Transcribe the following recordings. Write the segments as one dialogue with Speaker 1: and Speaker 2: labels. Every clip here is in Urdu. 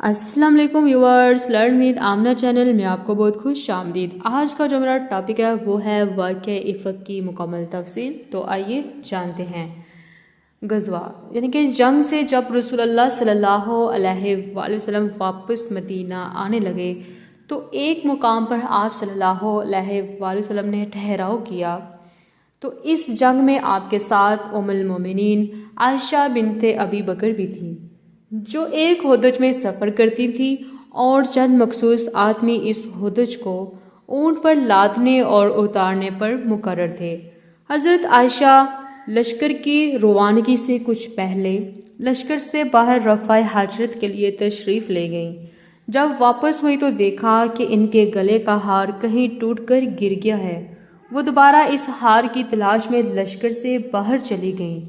Speaker 1: السلام علیکم viewers, learn with Amna channel میں آپ کو بہت خوش آمدید۔ آج کا جو میرا ٹاپک ہے وہ ہے واقعہ افق کی مکمل تفصیل۔ تو آئیے جانتے ہیں۔ غزوہ یعنی کہ جنگ سے جب رسول اللہ صلی اللہ علیہ وآلہ وسلم واپس مدینہ آنے لگے تو ایک مقام پر آپ صلی اللہ علیہ وآلہ وسلم نے ٹھہراؤ کیا۔ تو اس جنگ میں آپ کے ساتھ ام المومنین عائشہ بنت ابی بکر بھی تھیں، جو ایک ہودج میں سفر کرتی تھی، اور چند مخصوص آدمی اس ہودج کو اونٹ پر لادنے اور اتارنے پر مقرر تھے۔ حضرت عائشہ لشکر کی روانگی سے کچھ پہلے لشکر سے باہر رفع حاجت کے لیے تشریف لے گئیں۔ جب واپس ہوئی تو دیکھا کہ ان کے گلے کا ہار کہیں ٹوٹ کر گر گیا ہے۔ وہ دوبارہ اس ہار کی تلاش میں لشکر سے باہر چلی گئیں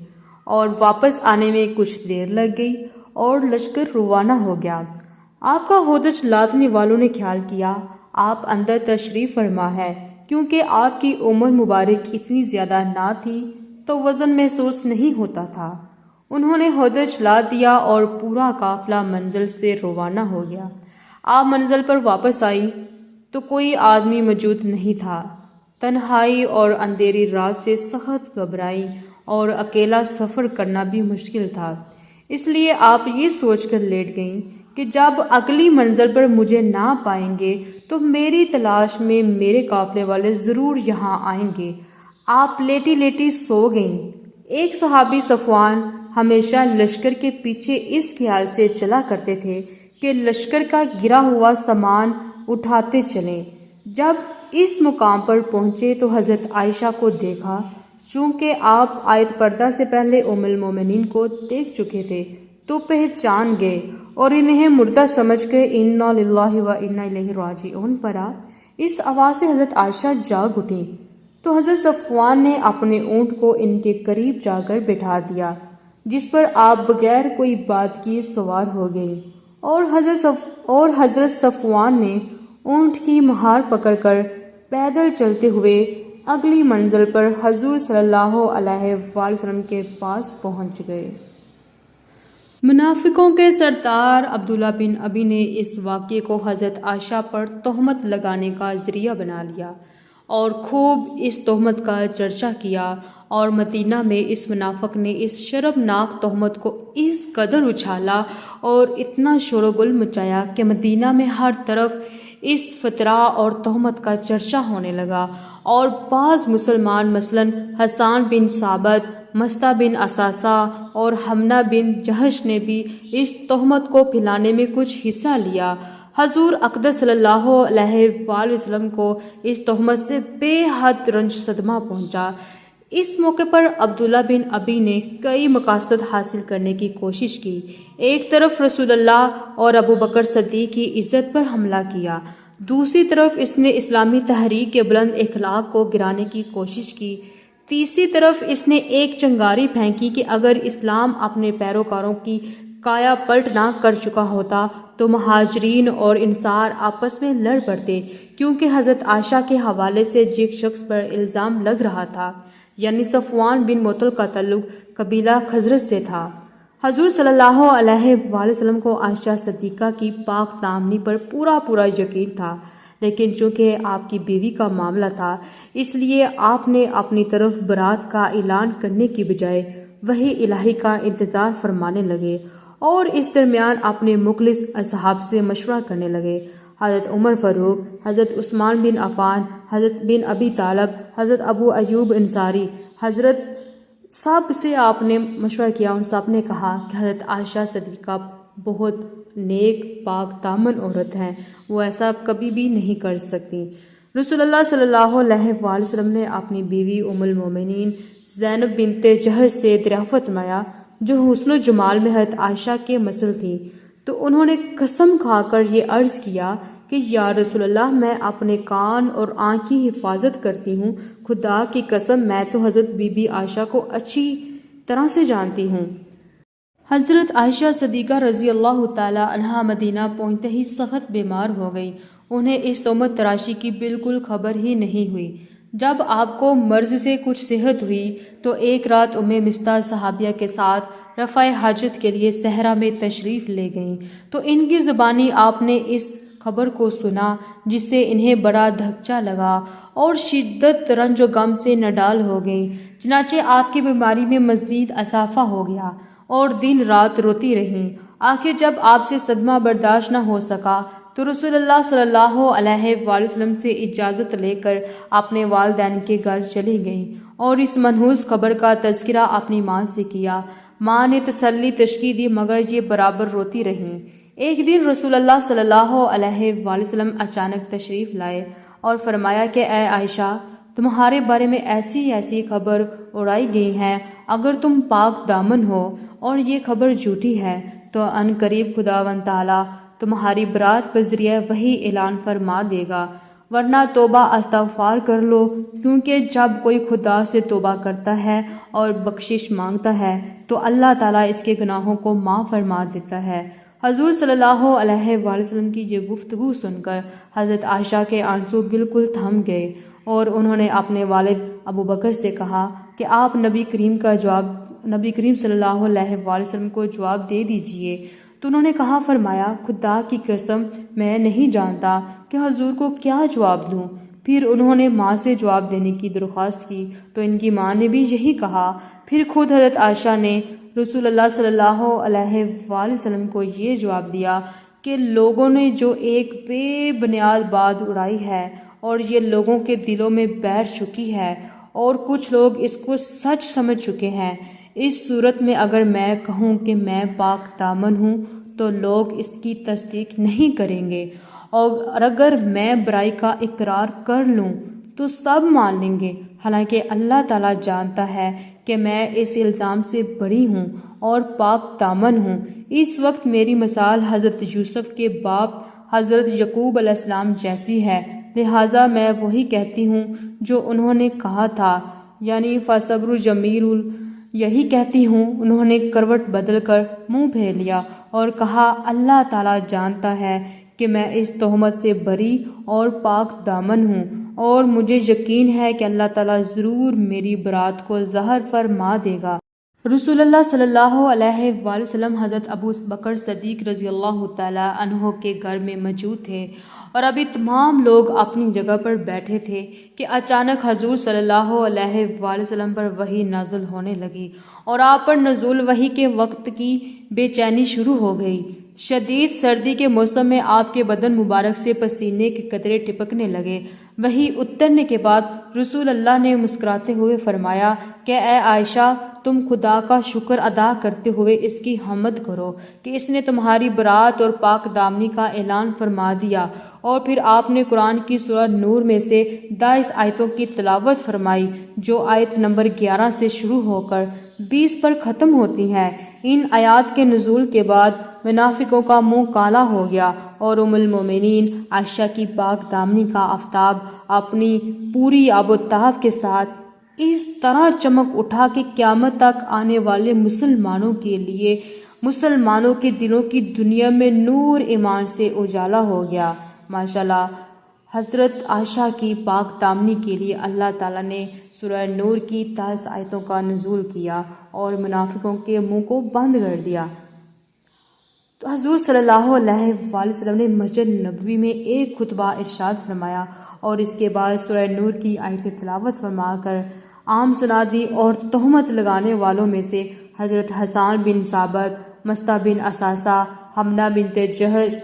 Speaker 1: اور واپس آنے میں کچھ دیر لگ گئی اور لشکر روانہ ہو گیا۔ آپ کا ہودج لادنے والوں نے خیال کیا آپ اندر تشریف فرما ہے، کیونکہ آپ کی عمر مبارک اتنی زیادہ نہ تھی تو وزن محسوس نہیں ہوتا تھا۔ انہوں نے ہودج لاد دیا اور پورا قافلہ منزل سے روانہ ہو گیا۔ آپ منزل پر واپس آئی تو کوئی آدمی موجود نہیں تھا۔ تنہائی اور اندھیری رات سے سخت گھبرائی اور اکیلا سفر کرنا بھی مشکل تھا، اس لیے آپ یہ سوچ کر لیٹ گئیں کہ جب اگلی منزل پر مجھے نہ پائیں گے تو میری تلاش میں میرے قافلے والے ضرور یہاں آئیں گے۔ آپ لیٹی لیٹی سو گئیں۔ ایک صحابی صفوان ہمیشہ لشکر کے پیچھے اس خیال سے چلا کرتے تھے کہ لشکر کا گرا ہوا سامان اٹھاتے چلیں۔ جب اس مقام پر پہنچے تو حضرت عائشہ کو دیکھا۔ چونکہ آپ آیت پردہ سے پہلے ام المومنین کو دیکھ چکے تھے تو پہچان گئے اور انہیں مردہ سمجھ کر انا للہ و انا الیہ راجعون پڑھا۔ اس آواز سے حضرت عائشہ جاگ اٹھیں تو حضرت صفوان نے اپنے اونٹ کو ان کے قریب جا کر بٹھا دیا، جس پر آپ بغیر کوئی بات کیے سوار ہو گئے، اور حضرت صفوان نے اونٹ کی مہار پکڑ کر پیدل چلتے ہوئے اگلی منزل پر حضور صلی اللہ علیہ وآلہ وسلم کے پاس پہنچ گئے۔ منافقوں کے سردار عبداللہ بن ابی نے اس واقعے کو حضرت عائشہ پر تہمت لگانے کا ذریعہ بنا لیا اور خوب اس تہمت کا چرچا کیا، اور مدینہ میں اس منافق نے اس شرمناک تہمت کو اس قدر اچھالا اور اتنا شور و گل مچایا کہ مدینہ میں ہر طرف اس فترہ اور تہمت کا چرچا ہونے لگا، اور بعض مسلمان مثلاً حسان بن ثابت، مستہ بن اساسہ اور حمنہ بن جہش نے بھی اس تہمت کو پھیلانے میں کچھ حصہ لیا۔ حضور اقدس صلی اللہ علیہ وآلہ وسلم کو اس تہمت سے بے حد رنج صدمہ پہنچا۔ اس موقع پر عبداللہ بن ابی نے کئی مقاصد حاصل کرنے کی کوشش کی۔ ایک طرف رسول اللہ اور ابو بکر صدیق کی عزت پر حملہ کیا، دوسری طرف اس نے اسلامی تحریک کے بلند اخلاق کو گرانے کی کوشش کی، تیسری طرف اس نے ایک چنگاری پھینکی کہ اگر اسلام اپنے پیروکاروں کی کایا پلٹ نہ کر چکا ہوتا تو مہاجرین اور انصار آپس میں لڑ پڑتے، کیونکہ حضرت عائشہ کے حوالے سے جس شخص پر الزام لگ رہا تھا، یعنی صفوان بن معطل کا تعلق قبیلہ خزرج سے تھا۔ حضور صلی اللہ علیہ وآلہ وسلم کو عائشہ صدیقہ کی پاک دامنی پر پورا یقین تھا، لیکن چونکہ آپ کی بیوی کا معاملہ تھا اس لیے آپ نے اپنی طرف برات کا اعلان کرنے کی بجائے وحی الہی کا انتظار فرمانے لگے، اور اس درمیان اپنے مخلص اصحاب سے مشورہ کرنے لگے۔ حضرت عمر فاروق، حضرت عثمان بن عفان، حضرت بن ابی طالب، حضرت ابو ایوب انصاری، حضرت سب سے آپ نے مشورہ کیا۔ ان سب نے کہا کہ حضرت عائشہ صدیقہ بہت نیک پاک دامن عورت ہیں، وہ ایسا کبھی بھی نہیں کر سکتی۔ رسول اللہ صلی اللہ علیہ وآلہ وسلم نے اپنی بیوی ام المومنین زینب بنت جہش سے دریافت فرمایا، جو حسن و جمال میں حضرت عائشہ کے مثل تھی، تو انہوں نے قسم کھا کر یہ عرض کیا کہ یا رسول اللہ، میں اپنے کان اور آنکھ کی حفاظت کرتی ہوں، خدا کی قسم میں تو حضرت بی بی عائشہ کو اچھی طرح سے جانتی ہوں۔ حضرت عائشہ صدیقہ رضی اللہ تعالی عنہا مدینہ پہنچتے ہی سخت بیمار ہو گئی۔ انہیں اس تہمت تراشی کی بالکل خبر ہی نہیں ہوئی۔ جب آپ کو مرض سے کچھ صحت ہوئی تو ایک رات مستہ صحابیہ کے ساتھ رفع حاجت کے لیے صحرا میں تشریف لے گئیں تو ان کی زبانی آپ نے اس خبر کو سنا، جس سے انہیں بڑا دھچکا لگا اور شدت رنج و غم سے نڈال ہو گئیں۔ چنانچہ آپ کی بیماری میں مزید اضافہ ہو گیا اور دن رات روتی رہیں۔ آخر جب آپ سے صدمہ برداشت نہ ہو سکا تو رسول اللہ صلی اللہ علیہ وآلہ وسلم سے اجازت لے کر اپنے والدین کے گھر چلی گئیں اور اس منحوس خبر کا تذکرہ اپنی ماں سے کیا۔ ماں نے تسلی تشکی دی مگر یہ برابر روتی رہیں۔ ایک دن رسول اللہ صلی اللہ علیہ وآلہ وسلم اچانک تشریف لائے اور فرمایا کہ اے عائشہ، تمہارے بارے میں ایسی خبر اڑائی گئی ہے، اگر تم پاک دامن ہو اور یہ خبر جھوٹی ہے تو ان قریب خداوند تعالیٰ تمہاری برات پر ذریعہ وحی اعلان فرما دے گا، ورنہ توبہ استغفار کر لو، کیونکہ جب کوئی خدا سے توبہ کرتا ہے اور بخشش مانگتا ہے تو اللہ تعالیٰ اس کے گناہوں کو معاف فرما دیتا ہے۔ حضور صلی اللہ علیہ وآلہ وسلم کی یہ گفتگو سن کر حضرت عائشہ کے آنسو بالکل تھم گئے اور انہوں نے اپنے والد ابو بکر سے کہا کہ آپ نبی کریم صلی اللہ علیہ وآلہ وسلم کو جواب دے دیجئے۔ تو انہوں نے کہا، فرمایا خدا کی قسم میں نہیں جانتا کہ حضور کو کیا جواب دوں۔ پھر انہوں نے ماں سے جواب دینے کی درخواست کی تو ان کی ماں نے بھی یہی کہا۔ پھر خود حضرت عائشہ نے رسول اللہ صلی اللہ علیہ وآلہ وسلم کو یہ جواب دیا کہ لوگوں نے جو ایک بے بنیاد بات اڑائی ہے اور یہ لوگوں کے دلوں میں بیٹھ چکی ہے اور کچھ لوگ اس کو سچ سمجھ چکے ہیں، اس صورت میں اگر میں کہوں کہ میں پاک دامن ہوں تو لوگ اس کی تصدیق نہیں کریں گے، اور اگر میں برائی کا اقرار کر لوں تو سب مان لیں گے، حالانکہ اللہ تعالیٰ جانتا ہے کہ میں اس الزام سے بری ہوں اور پاک دامن ہوں۔ اس وقت میری مثال حضرت یوسف کے باپ حضرت یعقوب علیہ السلام جیسی ہے، لہٰذا میں وہی کہتی ہوں جو انہوں نے کہا تھا، یعنی فصبر جمیل، یہی کہتی ہوں۔ انہوں نے کروٹ بدل کر منہ پھیر لیا اور کہا، اللہ تعالیٰ جانتا ہے کہ میں اس تہمت سے بری اور پاک دامن ہوں، اور مجھے یقین ہے کہ اللہ تعالیٰ ضرور میری برات کو ظاہر فرما دے گا۔ رسول اللہ صلی اللہ علیہ وآلہ وسلم حضرت ابو بکر صدیق رضی اللہ تعالیٰ عنہ کے گھر میں موجود تھے اور ابھی تمام لوگ اپنی جگہ پر بیٹھے تھے کہ اچانک حضور صلی اللہ علیہ وآلہ وسلم پر وحی نازل ہونے لگی اور آپ پر نزول وحی کے وقت کی بے چینی شروع ہو گئی۔ شدید سردی کے موسم میں آپ کے بدن مبارک سے پسینے کے قطرے ٹپکنے لگے۔ وحی اترنے کے بعد رسول اللہ نے مسکراتے ہوئے فرمایا کہ اے عائشہ، تم خدا کا شکر ادا کرتے ہوئے اس کی حمد کرو کہ اس نے تمہاری برات اور پاک دامنی کا اعلان فرما دیا۔ اور پھر آپ نے قرآن کی سورہ نور میں سے 22 آیتوں کی تلاوت فرمائی جو آیت نمبر 11 سے شروع ہو کر 20 پر ختم ہوتی ہیں۔ ان آیات کے نزول کے بعد منافقوں کا منہ کالا ہو گیا اور ام المومنین عائشہ کی پاک دامنی کا آفتاب اپنی پوری آب و تاب کے ساتھ اس طرح چمک اٹھا کہ قیامت تک آنے والے مسلمانوں کے لیے مسلمانوں کے دلوں کی دنیا میں نور ایمان سے اجالا ہو گیا۔ ماشاءاللہ، حضرت عائشہ کی پاک دامنی کے لیے اللہ تعالیٰ نے سورہ نور کی 23 آیتوں کا نزول کیا اور منافقوں کے منہ کو بند کر دیا۔ تو حضور صلی اللہ علیہ وآلہ وسلم نے مسجد نبوی میں ایک خطبہ ارشاد فرمایا اور اس کے بعد سورہ نور کی آیت تلاوت فرما کر عام سنا دی، اور تہمت لگانے والوں میں سے حضرت حسان بن ثابت، مصطح بن اساسہ، حمنہ بنت جہش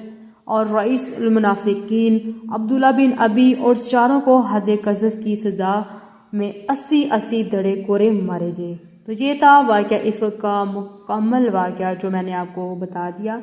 Speaker 1: اور رئیس المنافقین عبداللہ بن ابی اور چاروں کو حد قذف کی سزا میں 80 دڑے کورے مارے گئے۔ تو یہ تھا واقعہ افک کا مکمل واقعہ جو میں نے آپ کو بتا دیا۔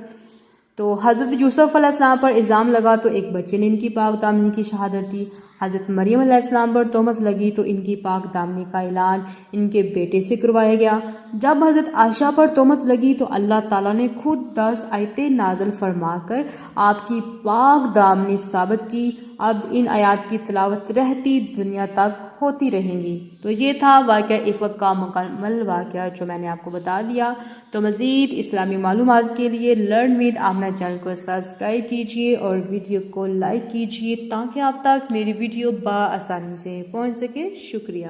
Speaker 1: تو حضرت یوسف علیہ السلام پر الزام لگا تو ایک بچے نے ان کی پاک دامنی کی شہادت دی۔ حضرت مریم علیہ السلام پر تہمت لگی تو ان کی پاک دامنی کا اعلان ان کے بیٹے سے کروایا گیا۔ جب حضرت عائشہ پر تہمت لگی تو اللہ تعالیٰ نے خود 10 آیتیں نازل فرما کر آپ کی پاک دامنی ثابت کی۔ اب ان آیات کی تلاوت رہتی دنیا تک ہوتی رہیں گی۔ تو یہ تھا واقعہ افک کا مکمل واقعہ جو میں نے آپ کو بتا دیا۔ تو مزید اسلامی معلومات کے لیے لرن ود آمنہ چینل کو سبسکرائب کیجیے اور ویڈیو کو لائک کیجیے تاکہ آپ تک میری ویڈیو بآسانی سے پہنچ سکے۔ شکریہ۔